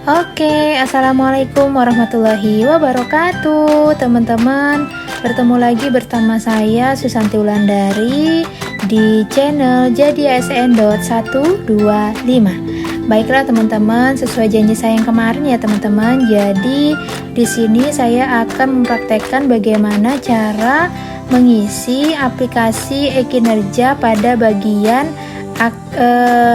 Oke, assalamualaikum warahmatullahi wabarakatuh, teman-teman. Bertemu lagi bersama saya Susanti Wulandari di channel Jadi ASN 125. Baiklah teman-teman, sesuai janji saya yang kemarin ya teman-teman. Jadi di sini saya akan mempraktekkan bagaimana cara mengisi aplikasi e-kinerja pada bagian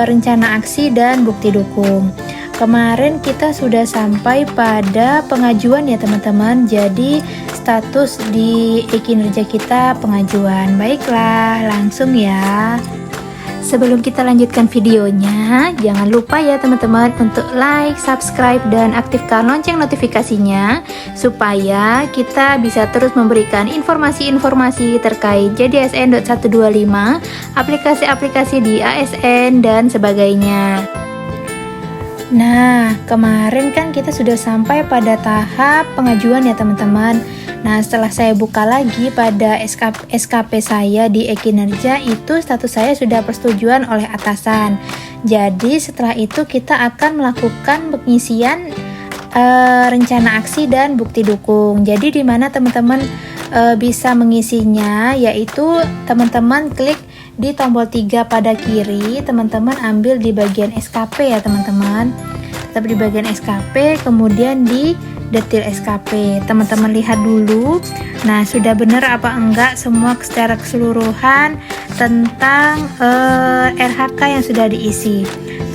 rencana aksi dan bukti dukung. Kemarin kita sudah sampai pada pengajuan ya teman-teman. Jadi status di e-kinerja kita pengajuan. Baiklah, langsung ya. Sebelum kita lanjutkan videonya, jangan lupa ya teman-teman untuk like, subscribe, dan aktifkan lonceng notifikasinya supaya kita bisa terus memberikan informasi-informasi terkait Jadi ASN 125, aplikasi-aplikasi di ASN, dan sebagainya. Nah, kemarin kan kita sudah sampai pada tahap pengajuan ya teman-teman. Nah, setelah saya buka lagi pada SKP saya di e-kinerja, itu status saya sudah persetujuan oleh atasan. Jadi setelah itu kita akan melakukan pengisian rencana aksi dan bukti dukung. Jadi di mana teman-teman bisa mengisinya, yaitu teman-teman klik di tombol 3 pada kiri, teman-teman ambil di bagian SKP ya teman-teman. Tetap di bagian SKP, kemudian di detail SKP. Teman-teman lihat dulu. Nah, sudah benar apa enggak semua secara keseluruhan tentang RHK yang sudah diisi.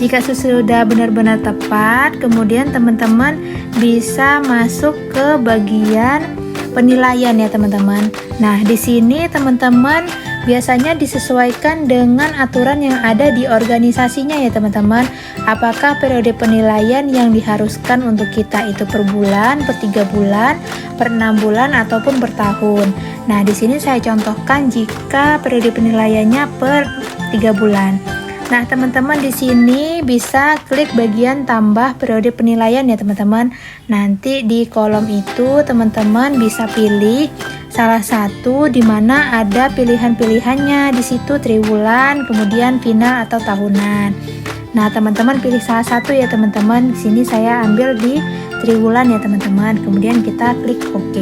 Jika sudah benar-benar tepat, kemudian teman-teman bisa masuk ke bagian penilaian ya teman-teman. Nah, di sini teman-teman biasanya disesuaikan dengan aturan yang ada di organisasinya ya teman-teman. Apakah periode penilaian yang diharuskan untuk kita itu per bulan, per 3 bulan, per 6 bulan, ataupun per tahun. Nah, di sini saya contohkan jika periode penilaiannya per 3 bulan. Nah, teman-teman di sini bisa klik bagian tambah periode penilaian ya teman-teman. Nanti di kolom itu teman-teman bisa pilih salah satu di mana ada pilihan-pilihannya. Di situ triwulan, kemudian final atau tahunan. Nah, teman-teman pilih salah satu ya teman-teman. Di sini saya ambil di triwulan ya teman-teman. Kemudian kita klik OK.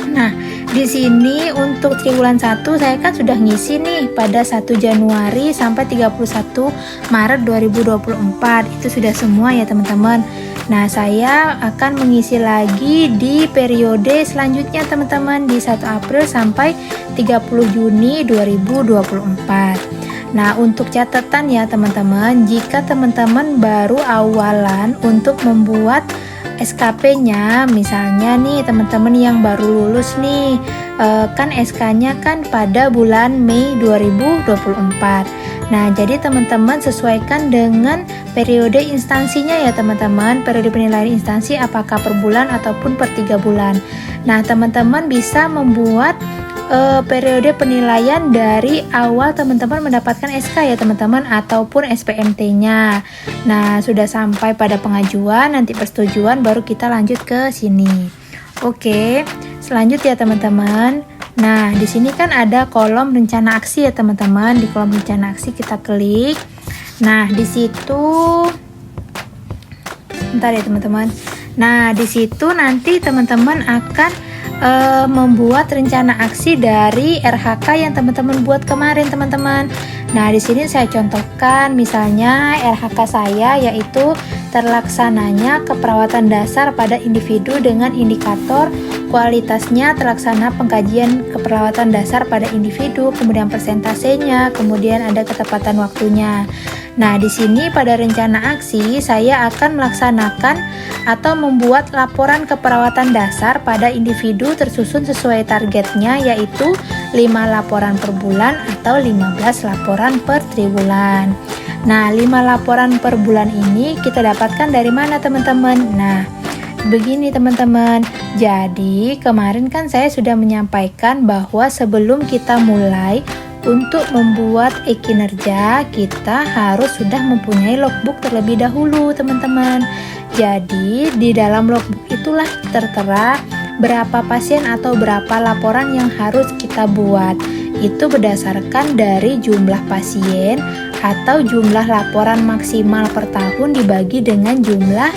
Nah, di sini untuk triwulan 1 saya kan sudah ngisi nih pada 1 Januari sampai 31 Maret 2024. Itu sudah semua ya teman-teman. Nah, saya akan mengisi lagi di periode selanjutnya teman-teman, di 1 April sampai 30 Juni 2024. Nah, untuk catatan ya teman-teman, jika teman-teman baru awalan untuk membuat SKP-nya, misalnya nih teman-teman yang baru lulus nih, kan SK-nya kan pada bulan Mei 2024. Nah, jadi teman-teman sesuaikan dengan periode instansinya ya teman-teman, periode penilaian instansi apakah per bulan ataupun per 3 bulan. Nah, teman-teman bisa membuat periode penilaian dari awal teman-teman mendapatkan SK ya teman-teman, ataupun SPMT-nya. Nah, sudah sampai pada pengajuan, nanti persetujuan, baru kita lanjut ke sini. Oke, selanjutnya teman-teman. Nah, di sini kan ada kolom rencana aksi ya teman-teman. Di kolom rencana aksi kita klik. Nah, di situ bentar ya teman-teman. Nah, di situ nanti teman-teman akan membuat rencana aksi dari RHK yang teman-teman buat kemarin teman-teman. Nah, di sini saya contohkan misalnya RHK saya yaitu terlaksananya keperawatan dasar pada individu dengan indikator kualitasnya terlaksana pengkajian keperawatan dasar pada individu, kemudian persentasenya, kemudian ada ketepatan waktunya. Nah, di sini pada rencana aksi saya akan melaksanakan atau membuat laporan keperawatan dasar pada individu tersusun sesuai targetnya, yaitu 5 laporan per bulan atau 15 laporan per triwulan. Nah, 5 laporan per bulan ini kita dapatkan dari mana teman-teman? Nah, begini teman-teman. Jadi, kemarin kan saya sudah menyampaikan bahwa sebelum kita mulai untuk membuat e-kinerja, kita harus sudah mempunyai logbook terlebih dahulu teman-teman. Jadi di dalam logbook itulah tertera berapa pasien atau berapa laporan yang harus kita buat. Itu berdasarkan dari jumlah pasien atau jumlah laporan maksimal per tahun dibagi dengan jumlah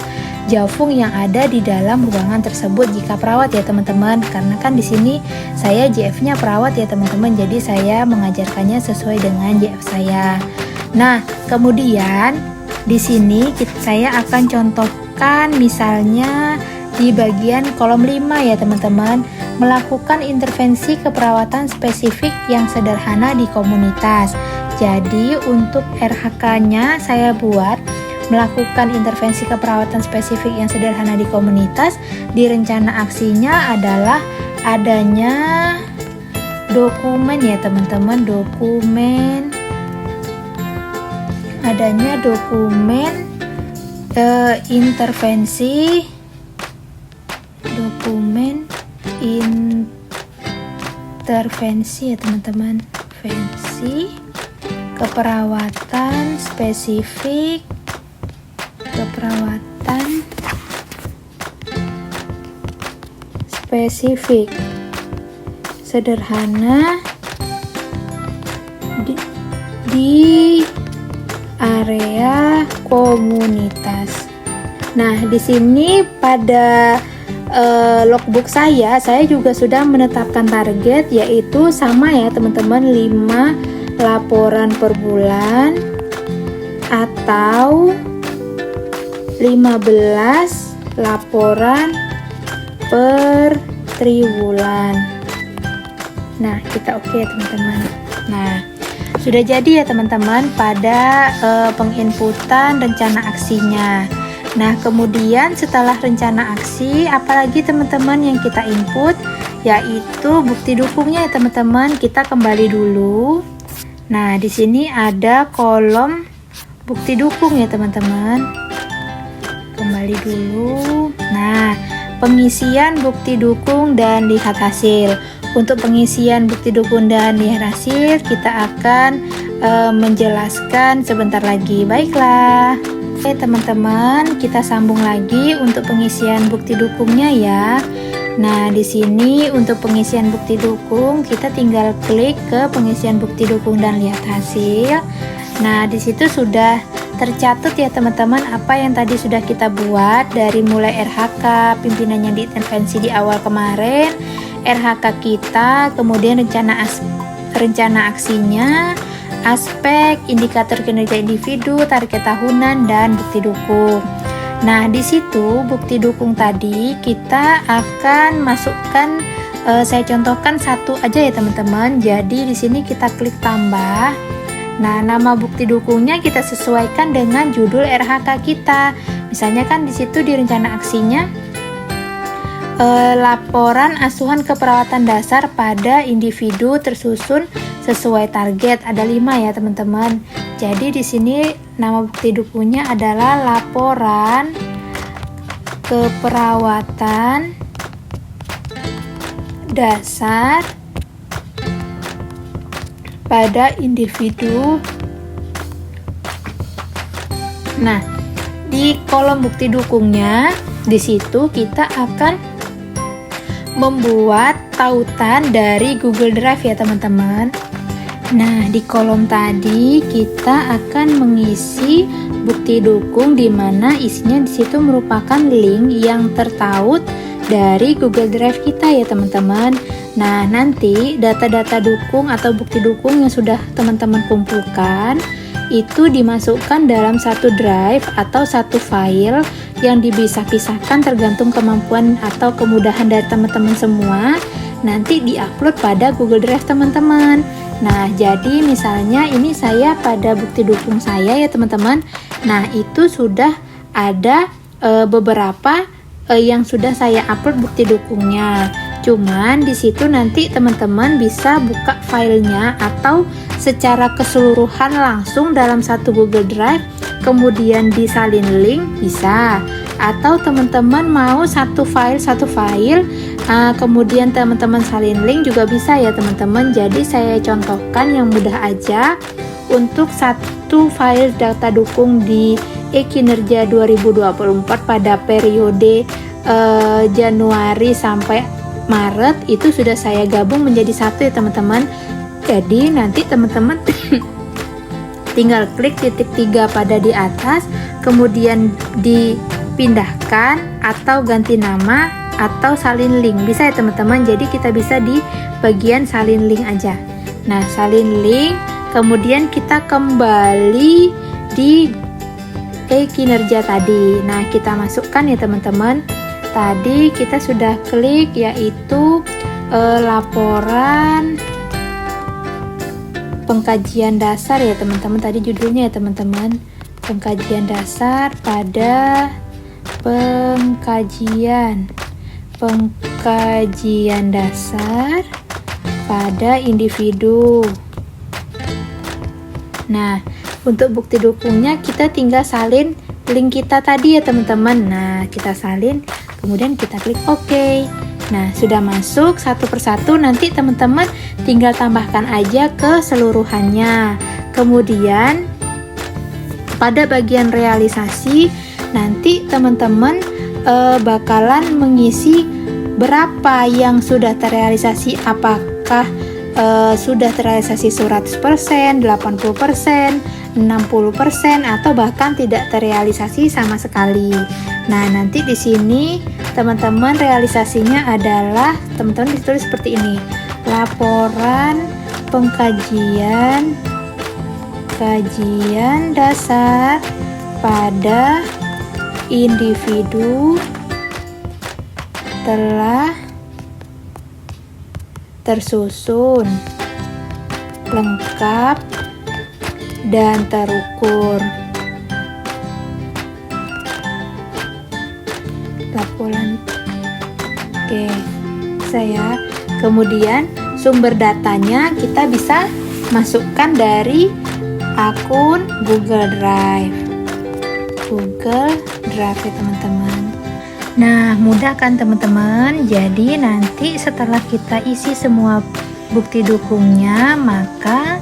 Javung yang ada di dalam ruangan tersebut jika perawat ya teman-teman. Karena kan di sini saya JF-nya perawat ya teman-teman, jadi saya mengajarkannya sesuai dengan JF saya. Nah, kemudian di sini saya akan contohkan misalnya di bagian kolom 5 ya teman-teman, melakukan intervensi keperawatan spesifik yang sederhana di komunitas. Jadi untuk RHK-nya saya buat melakukan intervensi keperawatan spesifik yang sederhana di komunitas. Di rencana aksinya adalah adanya dokumen ya teman-teman, adanya dokumen intervensi ya teman-teman, intervensi keperawatan spesifik sederhana di area komunitas. Nah, di sini pada logbook saya juga sudah menetapkan target, yaitu sama ya teman-teman, 5 laporan per bulan atau 15 laporan per triwulan. Nah, kita oke teman-teman. Nah, sudah jadi ya teman-teman pada penginputan rencana aksinya. Nah, kemudian setelah rencana aksi, apalagi teman-teman yang kita input, yaitu bukti dukungnya ya teman-teman. Kita kembali dulu. Nah, di sini ada kolom bukti dukung ya teman-teman. Kembali dulu. Nah, pengisian bukti dukung dan lihat hasil. Untuk pengisian bukti dukung dan lihat hasil, kita akan menjelaskan sebentar lagi. Baiklah. Oke teman-teman, kita sambung lagi untuk pengisian bukti dukungnya ya. Nah, di sini untuk pengisian bukti dukung kita tinggal klik ke pengisian bukti dukung dan lihat hasil. Nah, di situ sudah tercatat ya teman-teman apa yang tadi sudah kita buat dari mulai RHK, pimpinannya diintervensi di awal kemarin, RHK kita, kemudian rencana aksinya, aspek, indikator kinerja individu, target tahunan, dan bukti dukung. Nah, di situ bukti dukung tadi kita akan masukkan, saya contohkan satu aja ya teman-teman. Jadi di sini kita klik tambah. Nah, nama bukti dukungnya kita sesuaikan dengan judul RHK kita. Misalnya kan di situ di rencana aksinya laporan asuhan keperawatan dasar pada individu tersusun sesuai target, ada 5 ya teman-teman. Jadi di sini nama bukti dukungnya adalah laporan keperawatan dasar pada individu. Nah, di kolom bukti dukungnya di situ kita akan membuat tautan dari Google Drive ya teman-teman. Nah, di kolom tadi kita akan mengisi bukti dukung di mana isinya di situ merupakan link yang tertaut dari Google Drive kita ya teman-teman. Nah, nanti data-data dukung atau bukti dukung yang sudah teman-teman kumpulkan itu dimasukkan dalam satu drive atau satu file yang dipisah-pisahkan tergantung kemampuan atau kemudahan dari teman-teman semua. Nanti diupload pada Google Drive teman-teman. Nah, jadi misalnya ini saya pada bukti dukung saya ya teman-teman. Nah, itu sudah ada beberapa yang sudah saya upload bukti dukungnya. Cuman di situ nanti teman-teman bisa buka filenya atau secara keseluruhan langsung dalam satu Google Drive, kemudian disalin link bisa. Atau teman-teman mau satu file kemudian teman-teman salin link juga bisa ya teman-teman. Jadi saya contohkan yang mudah aja. Untuk satu file data dukung di e-kinerja 2024 pada periode Januari sampai Maret itu sudah saya gabung menjadi satu ya teman-teman. Jadi nanti teman-teman tinggal klik titik 3 pada di atas, kemudian dipindahkan atau ganti nama atau salin link. Bisa ya teman-teman, jadi kita bisa di bagian salin link aja. Nah, salin link, kemudian kita kembali di kinerja tadi. Nah, kita masukkan ya teman-teman. Tadi kita sudah klik yaitu laporan pengkajian dasar ya teman-teman. Tadi judulnya ya teman-teman, pengkajian dasar pada pengkajian dasar pada individu. Nah, untuk bukti dukungnya kita tinggal salin link kita tadi ya teman-teman. Nah, kita salin, kemudian kita klik OK. Nah, sudah masuk satu persatu, nanti teman-teman tinggal tambahkan aja keseluruhannya. Kemudian pada bagian realisasi nanti teman-teman bakalan mengisi berapa yang sudah terrealisasi, apakah sudah terrealisasi 100%, 80%, 60% atau bahkan tidak terrealisasi sama sekali. Nah, nanti di sini teman-teman realisasinya adalah teman-teman ditulis seperti ini. Laporan pengkajian dasar pada individu telah tersusun, lengkap, dan terukur. Laporan. Oke, saya. Kemudian sumber datanya kita bisa masukkan dari akun Google Drive. Google Drive ya teman-teman. Nah, mudah kan teman-teman? Jadi nanti setelah kita isi semua bukti dukungnya, maka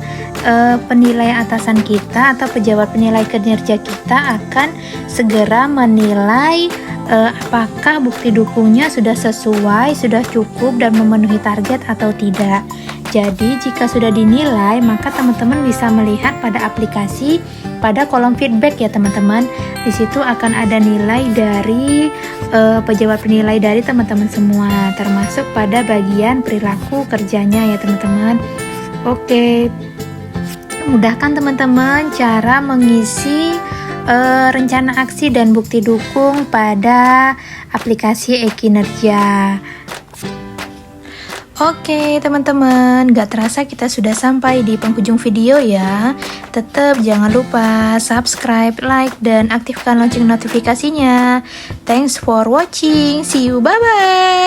penilai atasan kita atau pejabat penilai kinerja kita akan segera menilai apakah bukti dukungnya sudah sesuai, sudah cukup dan memenuhi target atau tidak. Jadi jika sudah dinilai, maka teman-teman bisa melihat pada aplikasi pada kolom feedback ya teman-teman. Di situ akan ada nilai dari pejabat penilai dari teman-teman semua, termasuk pada bagian perilaku kerjanya ya teman-teman. Oke. Mudahkan teman-teman cara mengisi rencana aksi dan bukti dukung pada aplikasi e-kinerja. Oke teman-teman, gak terasa kita sudah sampai di penghujung video ya. Tetap jangan lupa subscribe, like, dan aktifkan lonceng notifikasinya. Thanks for watching, see you, bye-bye.